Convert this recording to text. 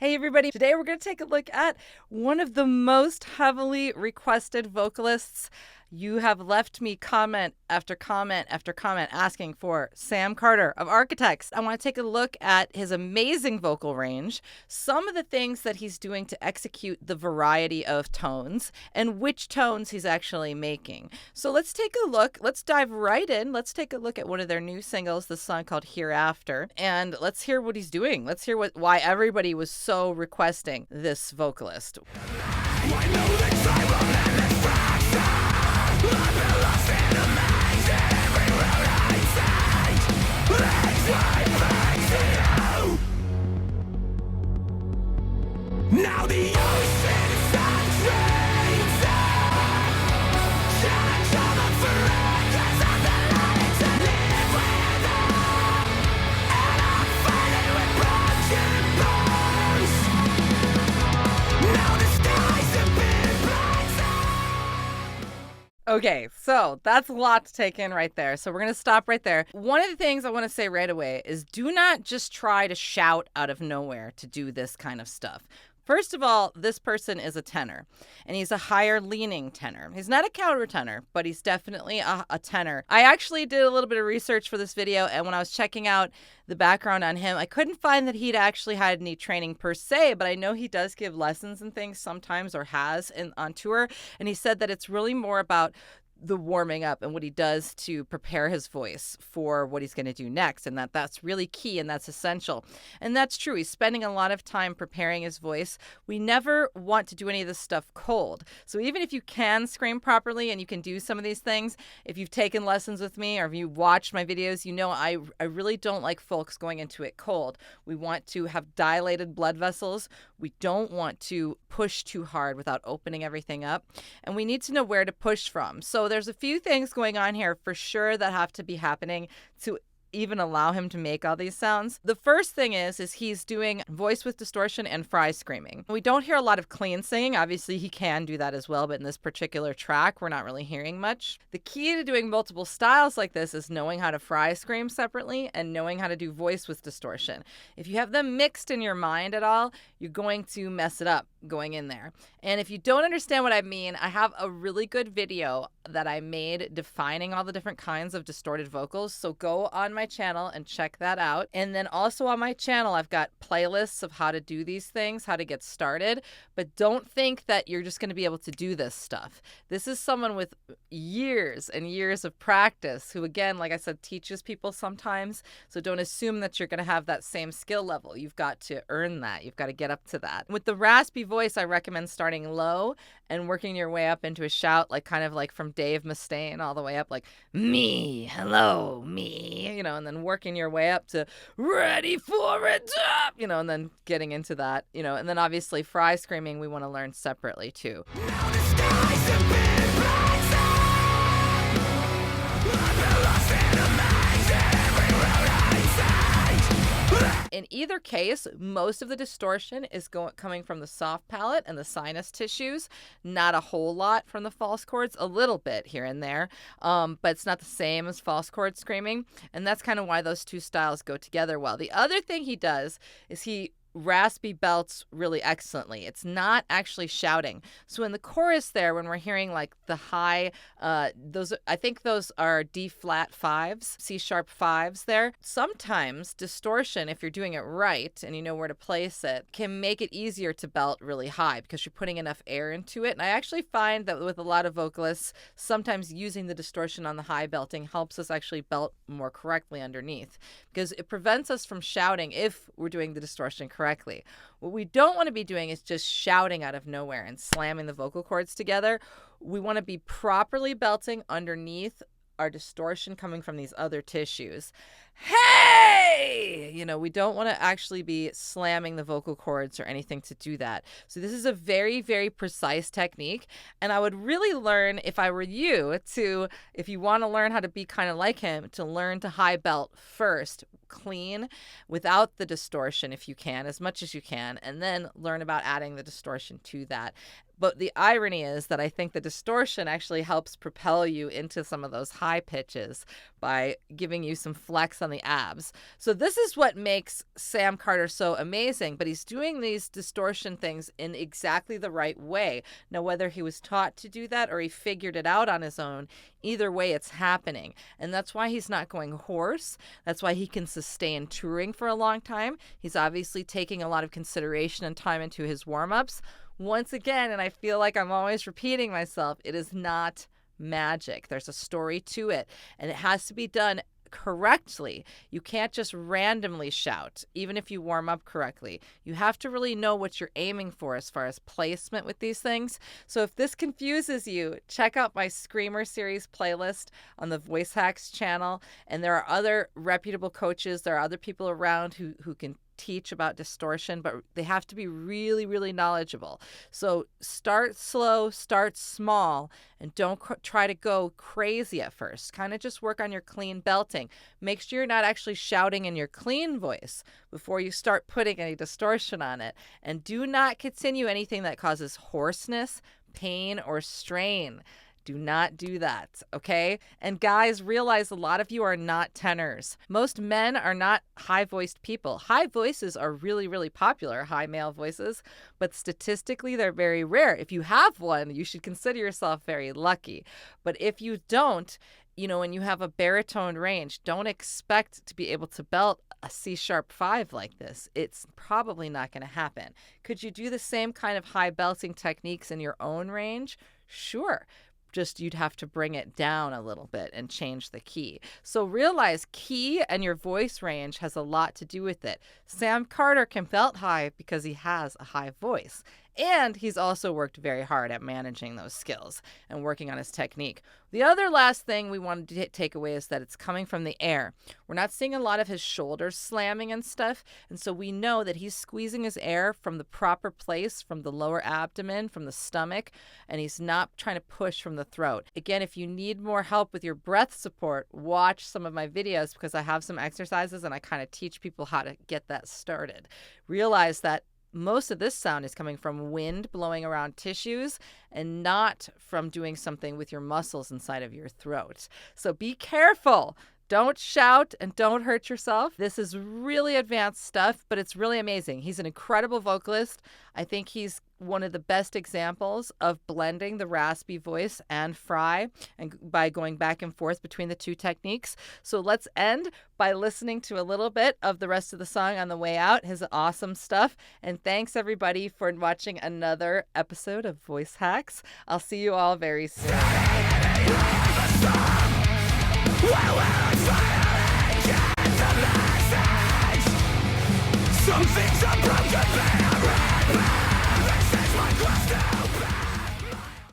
Hey everybody, today we're going to take a look at one of the most heavily requested vocalists. You have left me comment after comment after comment asking for Sam Carter of Architects. I want to take a look at his amazing vocal range, some of the things that he's doing to execute the variety of tones, and which tones he's actually making. So let's take a look. Let's dive right in. Let's take a look at one of their new singles, this song called Hereafter, and let's hear what he's doing. Let's hear why everybody was so requesting this vocalist. Now the ocean is saturated. Challenge all the forever of the light to live with them. And I'm fighting with broken bones. Now the skies have been blindsided. Okay, so that's a lot to take in right there. So we're going to stop right there. One of the things I want to say right away is do not just try to shout out of nowhere to do this kind of stuff. First of all, this person is a tenor, and he's a higher leaning tenor. He's not a countertenor, but he's definitely a tenor. I actually did a little bit of research for this video, and when I was checking out the background on him, I couldn't find that he'd actually had any training per se, but I know he does give lessons and things sometimes, or has on tour, and he said that it's really more about the warming up and what he does to prepare his voice for what he's going to do next, and that's really key and that's essential. And that's true. He's spending a lot of time preparing his voice. We never want to do any of this stuff cold. So even if you can scream properly and you can do some of these things, if you've taken lessons with me or if you watched my videos, you know I really don't like folks going into it cold. We want to have dilated blood vessels. We don't want to push too hard without opening everything up. And we need to know where to push from. So there's a few things going on here for sure that have to be happening to even allow him to make all these sounds. The first thing is he's doing voice with distortion and fry screaming. We don't hear a lot of clean singing. Obviously, he can do that as well, but in this particular track, we're not really hearing much. The key to doing multiple styles like this is knowing how to fry scream separately and knowing how to do voice with distortion. If you have them mixed in your mind at all, you're going to mess it up going in there. And if you don't understand what I mean, I have a really good video that I made defining all the different kinds of distorted vocals. So go on my channel and check that out. And then also on my channel, I've got playlists of how to do these things, how to get started. But don't think that you're just going to be able to do this stuff. This is someone with years and years of practice who, again, like I said, teaches people sometimes. So don't assume that you're going to have that same skill level. You've got to earn that. You've got to get up to that. With the raspy voice, I recommend starting low and working your way up into a shout, like kind of like from Dave Mustaine all the way up, like me, hello, me, you know, and then working your way up to ready for it up, you know, and then getting into that, you know, and then obviously fry screaming we want to learn separately too. Now the skies have been blindsided. I've been lost in a maze at every road I take. In either case, most of the distortion is coming from the soft palate and the sinus tissues, not a whole lot from the false chords, a little bit here and there, but it's not the same as false chord screaming, and that's kind of why those two styles go together well. The other thing he does is he raspy belts really excellently. It's not actually shouting. So in the chorus there, when we're hearing like the high, those, I think those are D flat fives, C sharp fives there. Sometimes distortion, if you're doing it right and you know where to place it, can make it easier to belt really high because you're putting enough air into it. And I actually find that with a lot of vocalists, sometimes using the distortion on the high belting helps us actually belt more correctly underneath because it prevents us from shouting if we're doing the distortion correctly. What we don't want to be doing is just shouting out of nowhere and slamming the vocal cords together. We want to be properly belting underneath our distortion coming from these other tissues. Hey! You know, we don't want to actually be slamming the vocal cords or anything to do that. So this is a very, very precise technique. And I would really learn, if I were you, to, if you want to learn how to be kind of like him, to learn to high belt first, clean, without the distortion if you can, as much as you can, and then learn about adding the distortion to that. But the irony is that I think the distortion actually helps propel you into some of those high pitches by giving you some flex on the abs. So this is what makes Sam Carter so amazing, but he's doing these distortion things in exactly the right way. Now, whether he was taught to do that or he figured it out on his own, either way it's happening. And that's why he's not going hoarse. That's why he can sustain touring for a long time. He's obviously taking a lot of consideration and time into his warm-ups. Once again, and I feel like I'm always repeating myself, it is not magic. There's a story to it, and it has to be done correctly. You can't just randomly shout, even if you warm up correctly. You have to really know what you're aiming for as far as placement with these things. So if this confuses you, check out my Screamer series playlist on the VoiceHacks channel. And there are other reputable coaches. There are other people around who can teach about distortion, but they have to be really, really knowledgeable. So start slow, start small, and don't try to go crazy at first. Kind of just work on your clean belting. Make sure you're not actually shouting in your clean voice before you start putting any distortion on it. And do not continue anything that causes hoarseness, pain, or strain. Do not do that, okay? And guys, realize a lot of you are not tenors. Most men are not high-voiced people. High voices are really, really popular, high male voices, but statistically, they're very rare. If you have one, you should consider yourself very lucky. But if you don't, when you have a baritone range, don't expect to be able to belt a C-sharp 5 like this. It's probably not going to happen. Could you do the same kind of high belting techniques in your own range? Sure. Just you'd have to bring it down a little bit and change the key. So realize key and your voice range has a lot to do with it. Sam Carter can belt high because he has a high voice. And he's also worked very hard at managing those skills and working on his technique. The other last thing we wanted to take away is that it's coming from the air. We're not seeing a lot of his shoulders slamming and stuff. And so we know that he's squeezing his air from the proper place, from the lower abdomen, from the stomach, and he's not trying to push from the throat. Again, if you need more help with your breath support, watch some of my videos because I have some exercises and I kind of teach people how to get that started. Realize that most of this sound is coming from wind blowing around tissues and not from doing something with your muscles inside of your throat. So be careful. Don't shout and don't hurt yourself. This is really advanced stuff, but it's really amazing. He's an incredible vocalist. I think he's one of the best examples of blending the raspy voice and fry and by going back and forth between the two techniques. So let's end by listening to a little bit of the rest of the song on the way out, his awesome stuff. And thanks everybody for watching another episode of Voice Hacks. I'll see you all very soon. Some things are broken.